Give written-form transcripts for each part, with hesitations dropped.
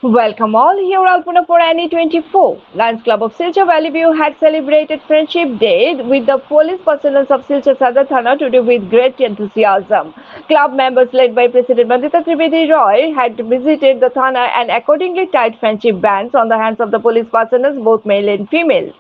Welcome all here Alpuna for NE24. Lions Club of Silchar Valley View had celebrated Friendship Day with the police personnel of Silchar Sadar Thana today with great enthusiasm. Club members led by President Bandita Trivedi Roy had visited the Thana and accordingly tied friendship bands on the hands of the police personnel, both male and female.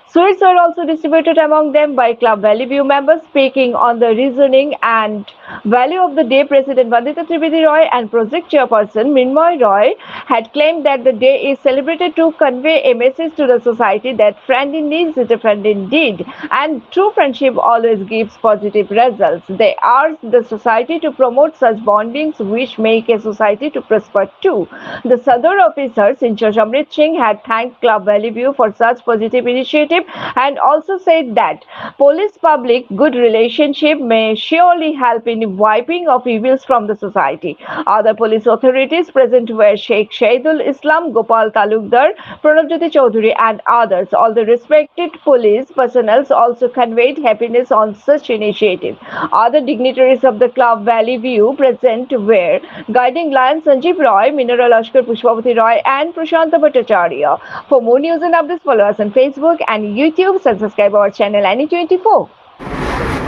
Sweets were also distributed among them by Club Valley View members. Speaking on the reasoning and value of the day, President Vandita Trivedi Roy and Project Chairperson Minmoy Roy had claimed that the day is celebrated to convey a message to the society that friend in need is a friend indeed, and true friendship always gives positive results. They urged the society to promote such bondings which make a society to prosper too. The Sadar officer, Sinchar Amrit Singh, had thanked Club Valley View for such positive initiative and also said that police-public good relationship may surely help in wiping off evils from the society. Other police authorities present were Sheikh Shahidul Islam, Gopal Talukdar, Pranabjyoti Chaudhary and others. All the respected police personnel also conveyed happiness on such initiative. Other dignitaries of the Club Valley View present were Guiding Lion Sanjeev Roy, Mineral Ashkar Pushpavati Roy and Prashanta Bhattacharya. For more news and updates, follow us on Facebook and YouTube, subscribe our channel NE24.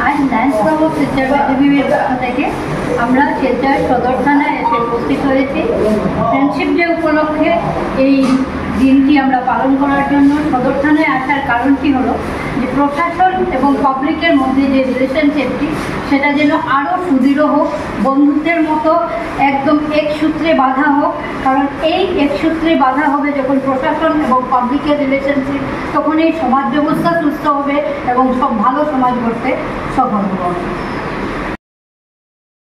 आज Lions club of Silchar ভ্যালিভিউয়ের পক্ষ থেকে আমরা শিলচর সদর থানায় এসে উপস্থিত হয়েছি। Friendship day উপলক্ষে এই দিনটি আমরা পালন করার জন্য সদর থানায় আসার কারণটি হলো যে প্রশাসন এবং পাবলিকের মধ্যে যে রিলেশনশিপটি সেটা যেন আরও সুদৃঢ় হোক, বন্ধুত্বের মতো একদম এক সূত্রে বাঁধা হোক। কারণ এই এক সূত্রে বাঁধা হবে যখন প্রশাসন এবং পাবলিকের রিলেশনশিপ, তখন এই সমাজ ব্যবস্থা সুস্থ হবে এবং সব ভালো সমাজ গড়তে সফল হবে।